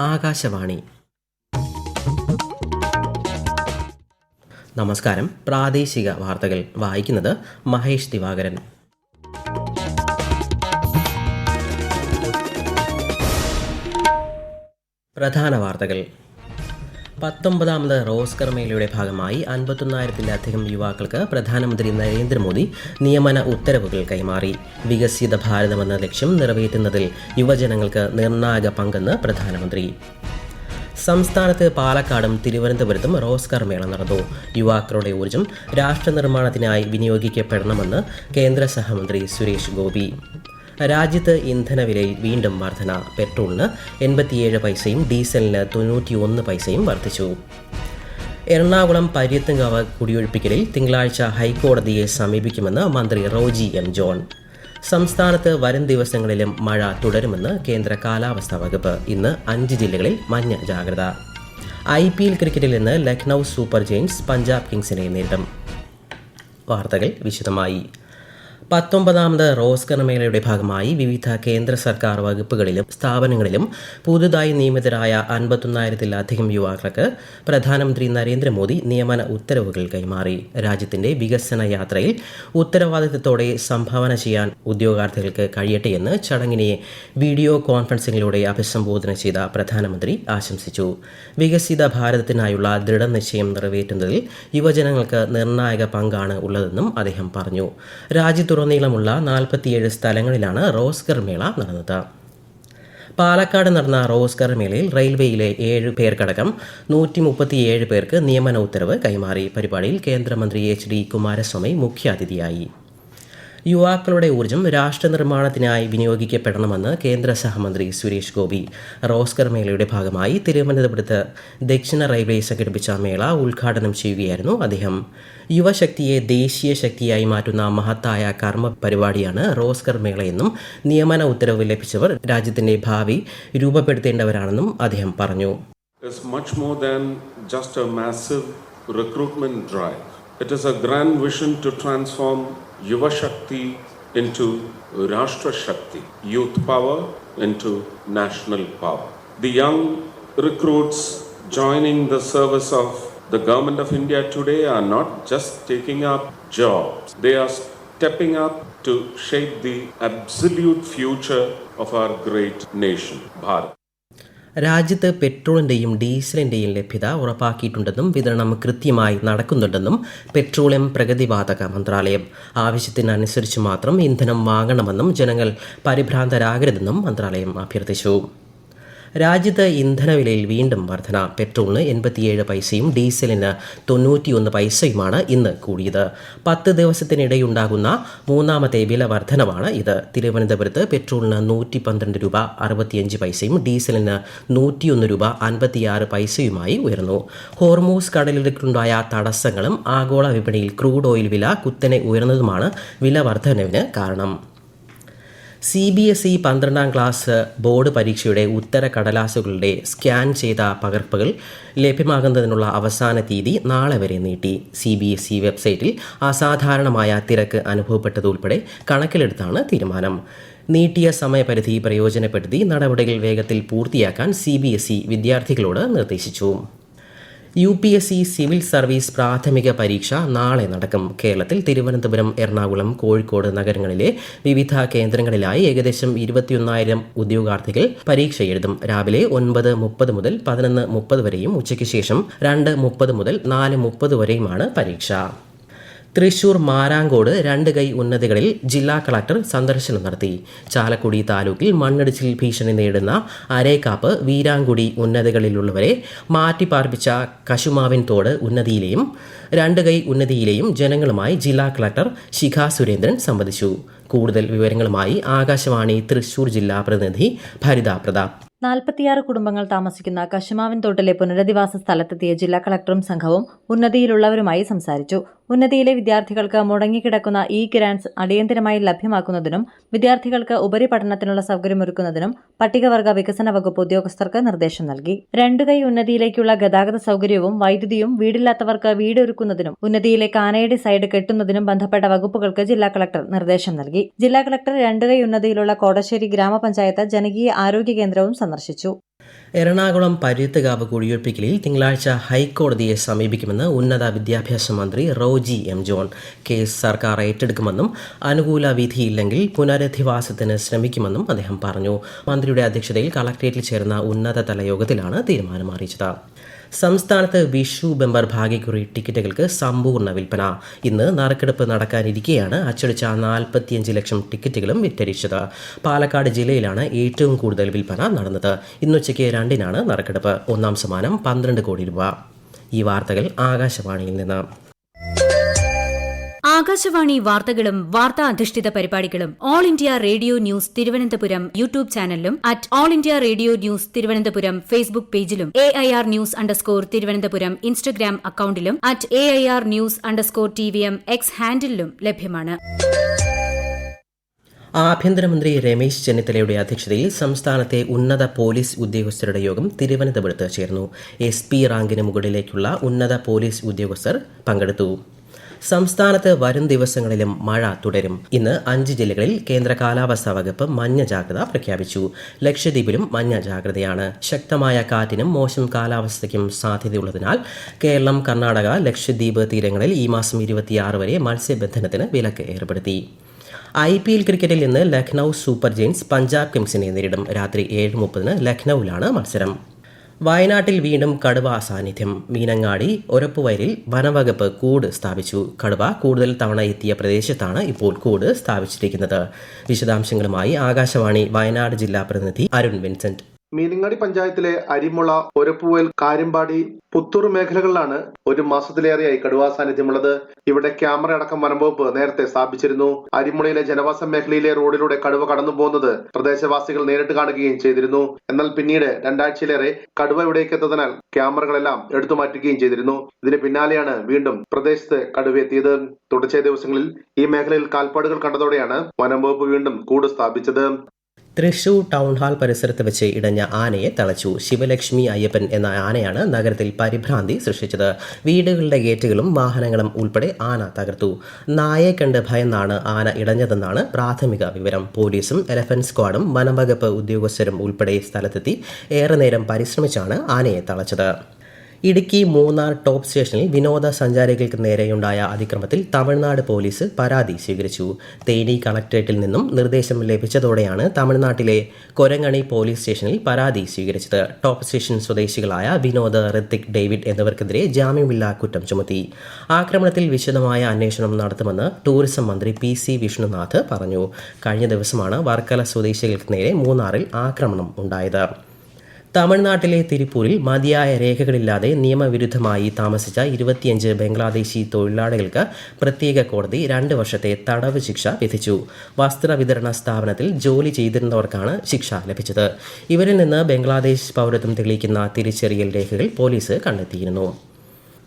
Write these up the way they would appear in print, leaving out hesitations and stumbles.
ആകാശവാണി. നമസ്കാരം. പ്രാദേശിക വാർത്തകൾ വായിക്കുന്നത് മഹേഷ് ദിവാകരൻ. പ്രധാന വാർത്തകൾ. 19ാമത് റോസ്കർ മേളയുടെ ഭാഗമായി 51,000-ലധികം യുവാക്കൾക്ക് പ്രധാനമന്ത്രി നരേന്ദ്രമോദി നിയമന ഉത്തരവുകൾ കൈമാറി. വികസിത ഭാരതമെന്ന ലക്ഷ്യം നിറവേറ്റുന്നതിൽ യുവജനങ്ങൾക്ക് നിർണായക പങ്കെന്ന് പ്രധാനമന്ത്രി. സംസ്ഥാനത്ത് പാലക്കാടും തിരുവനന്തപുരത്തും റോസ്കർ മേള നടന്നു. യുവാക്കളുടെ ഊർജ്ജം രാഷ്ട്രനിർമ്മാണത്തിനായി വിനിയോഗിക്കപ്പെടണമെന്ന് കേന്ദ്ര സഹമന്ത്രി സുരേഷ് ഗോപി. രാജ്യത്ത് ഇന്ധനവിലയിൽ വീണ്ടും വർധന. പെട്രോളിന് 87 പൈസയും ഡീസലിന് 91 പൈസയും വർദ്ധിച്ചു. എറണാകുളം പര്യത്തുംകാവ് കുടിയൊഴിപ്പിക്കലിൽ തിങ്കളാഴ്ച ഹൈക്കോടതിയെ സമീപിക്കുമെന്ന് മന്ത്രി റോജി എം ജോൺ. സംസ്ഥാനത്ത് വരും ദിവസങ്ങളിലും മഴ തുടരുമെന്ന് കേന്ദ്ര കാലാവസ്ഥാ വകുപ്പ്. ഇന്ന് 5 ജില്ലകളിൽ മഞ്ഞ ജാഗ്രത. IPL ക്രിക്കറ്റിൽ ഇന്ന് ലക്നൌ സൂപ്പർ ജയൻസ് പഞ്ചാബ് കിങ്സിനെ നേരിടും. വാർത്തകൾ വിശദമായി. 19ാമത് റോസ്കർ മേളയുടെ ഭാഗമായി വിവിധ കേന്ദ്ര സർക്കാർ വകുപ്പുകളിലും സ്ഥാപനങ്ങളിലും പുതുതായി നിയമിതരായ 51,000-ലധികം യുവാക്കൾക്ക് പ്രധാനമന്ത്രി നരേന്ദ്രമോദി നിയമന ഉത്തരവുകൾ കൈമാറി. രാജ്യത്തിന്റെ വികസന യാത്രയിൽ ഉത്തരവാദിത്തത്തോടെ സംഭാവന ചെയ്യാൻ ഉദ്യോഗാർത്ഥികൾക്ക് കഴിയട്ടെയെന്ന് ചടങ്ങിനെ വീഡിയോ കോൺഫറൻസിംഗിലൂടെ അഭിസംബോധന ചെയ്ത പ്രധാനമന്ത്രി ആശംസിച്ചു. വികസിത ഭാരതത്തിനായുള്ള ദൃഢനിശ്ചയം നിറവേറ്റുന്നതിൽ യുവജനങ്ങൾക്ക് നിർണായക പങ്കാണ് ഉള്ളതെന്നും അദ്ദേഹം പറഞ്ഞു. രാജ്യത്തുടനീളമുള്ള 47 സ്ഥലങ്ങളിലാണ് റോസ്കർ മേള നടന്നത്. പാലക്കാട് നടന്ന റോസ്കർ മേളയിൽ റെയിൽവേയിലെ 7 പേർക്കടക്കം 137 പേർക്ക് നിയമന ഉത്തരവ് കൈമാറി. പരിപാടിയിൽ കേന്ദ്രമന്ത്രി HD കുമാരസ്വാമി മുഖ്യാതിഥിയായി. യുവാക്കളുടെ ഊർജ്ജം രാഷ്ട്രനിർമ്മാണത്തിനായി വിനിയോഗിക്കപ്പെടണമെന്ന് കേന്ദ്ര സഹമന്ത്രി സുരേഷ് ഗോപി. റോസ്കർ മേളയുടെ ഭാഗമായി തിരുവനന്തപുരത്ത് ദക്ഷിണ റെയിൽവേ സംഘടിപ്പിച്ച മേള ഉദ്ഘാടനം ചെയ്യുകയായിരുന്നു അദ്ദേഹം. യുവശക്തിയെ ദേശീയ ശക്തിയായി മാറ്റുന്ന മഹത്തായ കർമ്മ പരിപാടിയാണ് റോസ്കർ മേളയെന്നും നിയമന ഉത്തരവ് ലഭിച്ചവർ രാജ്യത്തിന്റെ ഭാവി രൂപപ്പെടുത്തേണ്ടവരാണെന്നും അദ്ദേഹം പറഞ്ഞു. It's much more than just a massive recruitment drive. It is a grand vision to transform Yuva Shakti into Rashtra Shakti, youth power into national power. The young recruits joining the service of the Government of India today are not just taking up jobs, they are stepping up to shape the absolute future of our great nation, Bharat. രാജ്യത്ത് പെട്രോളിൻ്റെയും ഡീസലിൻ്റെയും ലഭ്യത ഉറപ്പാക്കിയിട്ടുണ്ടെന്നും വിതരണം കൃത്യമായി നടക്കുന്നുണ്ടെന്നും petroleum പ്രകൃതിവാതക മന്ത്രാലയം. ആവശ്യത്തിനനുസരിച്ച് മാത്രം ഇന്ധനം വാങ്ങണമെന്നും ജനങ്ങൾ പരിഭ്രാന്തരാകരുതെന്നും മന്ത്രാലയം അഭ്യർത്ഥിച്ചു. രാജ്യത്ത് ഇന്ധനവിലയിൽ വീണ്ടും വർധന. പെട്രോളിന് 87 പൈസയും ഡീസലിന് 91 പൈസയുമാണ് ഇന്ന് കൂടിയത്. 10 ദിവസത്തിനിടെയുണ്ടാകുന്ന മൂന്നാമത്തെ വില വർധനവാണ് ഇത്. തിരുവനന്തപുരത്ത് പെട്രോളിന് 112 രൂപ 65 പൈസയും ഡീസലിന് 101 രൂപ 56 പൈസയുമായി ഉയർന്നു. ഹോർമൂസ് കടലിടുക്കുണ്ടായ തടസ്സങ്ങളും ആഗോള വിപണിയിൽ ക്രൂഡ് ഓയിൽ വില കുത്തനെ ഉയർന്നതുമാണ് വില വർധനവിന് കാരണം. CBSE 12ാം ക്ലാസ് ബോർഡ് പരീക്ഷയുടെ ഉത്തര കടലാസുകളുടെ സ്കാൻ ചെയ്ത പകർപ്പുകൾ ലഭ്യമാകുന്നതിനുള്ള അവസാന തീയതി നാളെ വരെ നീട്ടി. CBSE വെബ്സൈറ്റിൽ അസാധാരണമായ തിരക്ക് അനുഭവപ്പെട്ടതുൾപ്പെടെ കണക്കിലെടുത്താണ് തീരുമാനം. നീട്ടിയ സമയപരിധി പ്രയോജനപ്പെടുത്തി നടപടികൾ വേഗത്തിൽ പൂർത്തിയാക്കാൻ CBSE വിദ്യാർത്ഥികളോട് നിർദ്ദേശിച്ചു. UPSC സിവിൽ സർവീസ് പ്രാഥമിക പരീക്ഷ നാളെ നടക്കും. കേരളത്തിൽ തിരുവനന്തപുരം, എറണാകുളം, കോഴിക്കോട് നഗരങ്ങളിലെ വിവിധ കേന്ദ്രങ്ങളിലായി ഏകദേശം 21,000 ഉദ്യോഗാർത്ഥികൾ പരീക്ഷ എഴുതും. രാവിലെ 9:30 മുതൽ 11:30 വരെയും ഉച്ചയ്ക്ക് ശേഷം 2:30 മുതൽ 4:30 വരെയുമാണ് പരീക്ഷ. തൃശൂർ മാരാങ്കോട് 2 കൈ ഉന്നതികളിൽ ജില്ലാ കളക്ടർ സന്ദർശനം നടത്തി. ചാലക്കുടി താലൂക്കിൽ മണ്ണിടിച്ചിൽ ഭീഷണി നേരിടുന്ന അരേക്കാപ്പ്, വീരാങ്കുടി ഉന്നതികളിലുള്ളവരെ മാറ്റിപ്പാർപ്പിച്ച കശുമാവിൻ തോട് ഉന്നതിയിലെയും 2 കൈ ഉന്നതിയിലെയും ജനങ്ങളുമായി ജില്ലാ കളക്ടർ ശിഖ സുരേന്ദ്രൻ സംവദിച്ചു. കൂടുതൽ വിവരങ്ങളുമായി ആകാശവാണി തൃശൂർ ജില്ലാ പ്രതിനിധി ഭരിത പ്രതാപ്. 46 കുടുംബങ്ങൾ താമസിക്കുന്ന കശുമാവിൻ തോട്ടിലെ പുനരധിവാസ സ്ഥലത്തെത്തിയ ജില്ലാ കളക്ടറും സംഘവും ഉന്നതിയിലുള്ളവരുമായി സംസാരിച്ചു. ഉന്നതിയിലെ വിദ്യാർത്ഥികൾക്ക് മുടങ്ങിക്കിടക്കുന്ന ഗ്രാന്റ്സ് അടിയന്തരമായി ലഭ്യമാക്കുന്നതിനും വിദ്യാർത്ഥികൾക്ക് ഉപരിപഠനത്തിനുള്ള സൗകര്യമൊരുക്കുന്നതിനും പട്ടികവർഗ വികസന വകുപ്പ് ഉദ്യോഗസ്ഥർക്ക് നിർദ്ദേശം നൽകി. 2 കൈ ഉന്നതിയിലേക്കുള്ള ഗതാഗത സൗകര്യവും വൈദ്യുതിയും വീടില്ലാത്തവർക്ക് വീടൊരുക്കുന്നതിനും ഉന്നതിയിലെ കാനയുടെ സൈഡ് കെട്ടുന്നതിനും ബന്ധപ്പെട്ട വകുപ്പുകൾക്ക് ജില്ലാ കളക്ടർ നിർദ്ദേശം നൽകി. ജില്ലാ കളക്ടർ 2 കൈ ഉന്നതിയിലുള്ള കോടശ്ശേരി ഗ്രാമപഞ്ചായത്ത് ജനകീയ ആരോഗ്യ കേന്ദ്രവും സന്ദർശിച്ചു. എറണാകുളം പര്യത്തുകാവ് കുടിയൊഴിപ്പിക്കലിൽ തിങ്കളാഴ്ച ഹൈക്കോടതിയെ സമീപിക്കുമെന്ന് ഉന്നത വിദ്യാഭ്യാസ മന്ത്രി റോജി എം ജോൺ. കേസ് സർക്കാർ ഏറ്റെടുക്കുമെന്നും അനുകൂല വിധിയില്ലെങ്കിൽ പുനരധിവാസത്തിന് ശ്രമിക്കുമെന്നും അദ്ദേഹം പറഞ്ഞു. മന്ത്രിയുടെ അധ്യക്ഷതയിൽ കളക്ടറേറ്റിൽ ചേർന്ന ഉന്നതതല യോഗത്തിലാണ് തീരുമാനം അറിയിച്ചത്. സംസ്ഥാനത്ത് വിഷു ബമ്പർ ഭാഗ്യക്കുറി ടിക്കറ്റുകൾക്ക് സമ്പൂർണ്ണ വിൽപ്പന. ഇന്ന് നറുക്കെടുപ്പ് നടക്കാനിരിക്കെയാണ് അച്ചടിച്ച 45 ലക്ഷം ടിക്കറ്റുകളും വിറ്റഴിച്ചത്. പാലക്കാട് ജില്ലയിലാണ് ഏറ്റവും കൂടുതൽ വിൽപ്പന നടന്നത്. ഇന്നുച്ചയ്ക്ക് 2-നാണ് നറുക്കെടുപ്പ്. ഒന്നാം സമ്മാനം 12 കോടി രൂപ. ഈ വാർത്തകൾ ആകാശവാണിയിൽ നിന്ന്. ആകാശവാണി വാർത്തകളും വാർത്താ അധിഷ്ഠിത പരിപാടികളും All India Radio News Thiruvananthapuram YouTube ചാനലിലും @All India Radio News Thiruvananthapuram Facebook പേജിലും AIR ന്യൂസ് _ ഇൻസ്റ്റഗ്രാം അക്കൌണ്ടിലും @AIR ന്യൂസ് _ TVM X ഹാൻഡിലും ലഭ്യമാണ്. ആഭ്യന്തരമന്ത്രി രമേശ് ചെന്നിത്തലയുടെ അധ്യക്ഷതയിൽ സംസ്ഥാനത്തെ ഉന്നത പോലീസ് ഉദ്യോഗസ്ഥരുടെ യോഗം തിരുവനന്തപുരത്ത് ചേർന്നു. SP റാങ്കിന് മുകളിലേക്കുള്ള ഉന്നത പോലീസ് ഉദ്യോഗസ്ഥർ പങ്കെടുത്തു. സംസ്ഥാനത്ത് വരും ദിവസങ്ങളിലും മഴ തുടരും. ഇന്ന് 5 ജില്ലകളിൽ കേന്ദ്ര കാലാവസ്ഥാ വകുപ്പ് മഞ്ഞ ജാഗ്രത പ്രഖ്യാപിച്ചു. ലക്ഷദ്വീപിലും മഞ്ഞ ജാഗ്രതയാണ്. ശക്തമായ കാറ്റിനും മോശം കാലാവസ്ഥയ്ക്കും സാധ്യതയുള്ളതിനാൽ കേരളം, കർണാടക, ലക്ഷദ്വീപ് തീരങ്ങളിൽ ഈ മാസം 26 വരെ മത്സ്യബന്ധനത്തിന് വിലക്ക് ഏർപ്പെടുത്തി. IPL ക്രിക്കറ്റിൽ ഇന്ന് ലക്നൌ സൂപ്പർ ജയൻസ് പഞ്ചാബ് കിങ്സിനെ നേരിടും. രാത്രി 7:30 ലക്നൌവിലാണ് മത്സരം. വയനാട്ടിൽ വീണ്ടും കടുവ സാന്നിധ്യം. മീനങ്ങാടി ഒരപ്പുവയലിൽ വനവകുപ്പ് കൂട് സ്ഥാപിച്ചു. കടുവ കൂടുതൽ തവണ എത്തിയ പ്രദേശത്താണ് ഇപ്പോൾ കൂട് സ്ഥാപിച്ചിരിക്കുന്നത്. വിശദാംശങ്ങളുമായി ആകാശവാണി വയനാട് ജില്ലാ പ്രതിനിധി അരുൺ വിൻസെന്റ്. മീനങ്ങാടി പഞ്ചായത്തിലെ അരിമുള, ഒരപ്പുവയൽ, കാര്യമ്പാടി, പുത്തൂർ മേഖലകളിലാണ് ഒരു മാസത്തിലേറെയായി കടുവാ സാന്നിധ്യമുള്ളത്. ഇവിടെ ക്യാമറ അടക്കം വനംവകുപ്പ് നേരത്തെ സ്ഥാപിച്ചിരുന്നു. അരിമുളയിലെ ജനവാസ മേഖലയിലെ റോഡിലൂടെ കടുവ കടന്നു പോകുന്നത് പ്രദേശവാസികൾ നേരിട്ട് കാണുകയും ചെയ്തിരുന്നു. എന്നാൽ പിന്നീട് 2 ആഴ്ചയിലേറെ കടുവ ഇവിടേക്ക് എത്തുന്നതിനാൽ ക്യാമറകളെല്ലാം എടുത്തു മാറ്റുകയും ചെയ്തിരുന്നു. ഇതിന് പിന്നാലെയാണ് വീണ്ടും പ്രദേശത്ത് കടുവ എത്തിയത്. തുടർച്ചയായ ദിവസങ്ങളിൽ ഈ മേഖലയിൽ കാൽപ്പാടുകൾ കണ്ടതോടെയാണ് വനംവകുപ്പ് വീണ്ടും കൂട് സ്ഥാപിച്ചത്. തൃശൂർ ടൗൺ ഹാൾ പരിസരത്ത് വെച്ച് ഇടഞ്ഞ ആനയെ തളച്ചു. ശിവലക്ഷ്മി അയ്യപ്പൻ എന്ന ആനയാണ് നഗരത്തിൽ പരിഭ്രാന്തി സൃഷ്ടിച്ചത്. വീടുകളുടെ ഗേറ്റുകളും വാഹനങ്ങളും ഉൾപ്പെടെ ആന തകർത്തു. നായയെ കണ്ട് ഭയന്നാണ് ആന ഇടഞ്ഞതെന്നാണ് പ്രാഥമിക വിവരം. പോലീസും എലഫന്റ് സ്ക്വാഡും വനംവകുപ്പ് ഉദ്യോഗസ്ഥരും ഉൾപ്പെടെ സ്ഥലത്തെത്തി ഏറെ നേരം പരിശ്രമിച്ചാണ് ആനയെ തളച്ചത്. ഇടുക്കി മൂന്നാർ ടോപ്പ് സ്റ്റേഷനിൽ വിനോദസഞ്ചാരികൾക്ക് നേരെയുണ്ടായ അതിക്രമത്തിൽ തമിഴ്നാട് പോലീസ് പരാതി സ്വീകരിച്ചു. തേനി കളക്ടറേറ്റിൽ നിന്നും നിർദ്ദേശം ലഭിച്ചതോടെയാണ് തമിഴ്നാട്ടിലെ കൊരങ്ങണി പോലീസ് സ്റ്റേഷനിൽ പരാതി സ്വീകരിച്ചത്. ടോപ്പ് സ്റ്റേഷൻ സ്വദേശികളായ വിനോദ്, ഋത്തിക്, ഡേവിഡ് എന്നിവർക്കെതിരെ ജാമ്യമില്ലാ കുറ്റം ചുമത്തി. ആക്രമണത്തിൽ വിശദമായ അന്വേഷണം നടത്തുമെന്ന് ടൂറിസം മന്ത്രി PC വിഷ്ണുനാഥ് പറഞ്ഞു. കഴിഞ്ഞ ദിവസമാണ് വർക്കല സ്വദേശികൾക്ക് നേരെ മൂന്നാറിൽ ആക്രമണം ഉണ്ടായത്. തമിഴ്നാട്ടിലെ തിരുപ്പൂരിൽ മതിയായ രേഖകളില്ലാതെ നിയമവിരുദ്ധമായി താമസിച്ച 25 ബംഗ്ലാദേശി തൊഴിലാളികൾക്ക് പ്രത്യേക കോടതി 2 വർഷത്തെ തടവ് ശിക്ഷ വിധിച്ചു. വസ്ത്രവിതരണ സ്ഥാപനത്തിൽ ജോലി ചെയ്തിരുന്നവർക്കാണ് ശിക്ഷ ലഭിച്ചത്. ഇവരിൽ നിന്ന് ബംഗ്ലാദേശ് പൗരത്വം തെളിയിക്കുന്ന തിരിച്ചറിയൽ രേഖകൾ പോലീസ് കണ്ടെത്തിയിരുന്നു.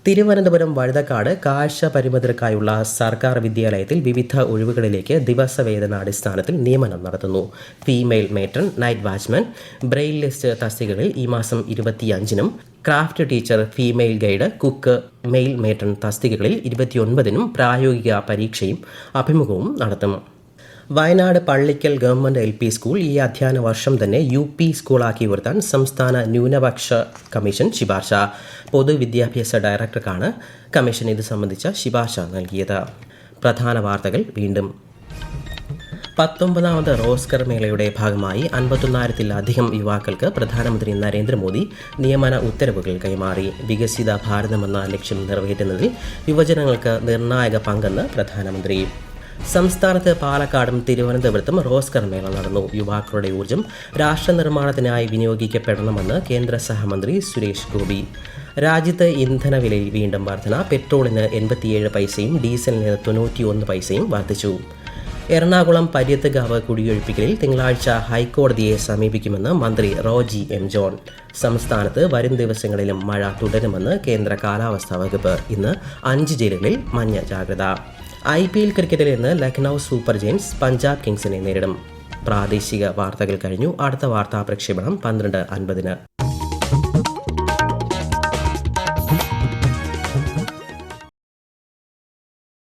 തിരുവനന്തപുരം വഴുതക്കാട് കാഴ്ച പരിമിതർക്കായുള്ള സർക്കാർ വിദ്യാലയത്തിൽ വിവിധ ഒഴിവുകളിലേക്ക് ദിവസവേതനാടിസ്ഥാനത്തിൽ നിയമനം നടത്തുന്നു. Female matron, night watchman, Braille list തസ്തികകളിൽ ഈ മാസം 25-നും, craft teacher, female guide, cook, male matron തസ്തികകളിൽ 29-നും പ്രായോഗിക പരീക്ഷയും അഭിമുഖവും നടത്തും. Wayanad Pallikkal government LP school ഈ അധ്യയന വർഷം തന്നെ UP സ്കൂളാക്കി ഉയർത്താൻ സംസ്ഥാന ന്യൂനപക്ഷ കമ്മീഷൻ ശുപാർശ. പൊതുവിദ്യാഭ്യാസ ഡയറക്ടർക്കാണ് കമ്മീഷൻ ഇത് സംബന്ധിച്ച ശുപാർശ നൽകിയത്. പ്രധാന വാർത്തകൾ വീണ്ടും. 19ാമത് റോസ്കർ മേളയുടെ ഭാഗമായി 51,000-ത്തിലധികം യുവാക്കൾക്ക് പ്രധാനമന്ത്രി നരേന്ദ്രമോദി നിയമന ഉത്തരവുകൾ കൈമാറി. വികസിത ഭാരതമെന്ന ലക്ഷ്യം നിറവേറ്റുന്നതിൽ യുവജനങ്ങൾക്ക് നിർണായക പങ്കെന്ന് പ്രധാനമന്ത്രി. സംസ്ഥാനത്ത് പാലക്കാടും തിരുവനന്തപുരത്തും റോസ്കർ മേള നടന്നു. യുവാക്കളുടെ ഊർജ്ജം രാഷ്ട്രനിർമ്മാണത്തിനായി വിനിയോഗിക്കപ്പെടണമെന്ന് കേന്ദ്ര സഹമന്ത്രി സുരേഷ് ഗോപി. രാജ്യത്ത് ഇന്ധനവിലയിൽ വീണ്ടും വർധന. പെട്രോളിന് 87 പൈസയും ഡീസലിന് 91 പൈസയും വർദ്ധിച്ചു. എറണാകുളം പര്യത്തുകാവ് കുടിയൊഴിപ്പിക്കലിൽ തിങ്കളാഴ്ച ഹൈക്കോടതിയെ സമീപിക്കുമെന്ന് മന്ത്രി റോജി എം ജോൺ. സംസ്ഥാനത്ത് വരും ദിവസങ്ങളിലും മഴ തുടരുമെന്ന് കേന്ദ്ര കാലാവസ്ഥാ വകുപ്പ്. ഇന്ന് 5 ജില്ലകളിൽ മഞ്ഞ ജാഗ്രത. IPL ക്രിക്കറ്റിൽ ഇന്ന് ലക്നൌ സൂപ്പർ ജയൻസ് പഞ്ചാബ് കിങ്സിനെ നേരിടും. പ്രാദേശിക വാർത്തകൾ കഴിഞ്ഞു. അടുത്ത വാർത്താ പ്രക്ഷേപണം 12:50.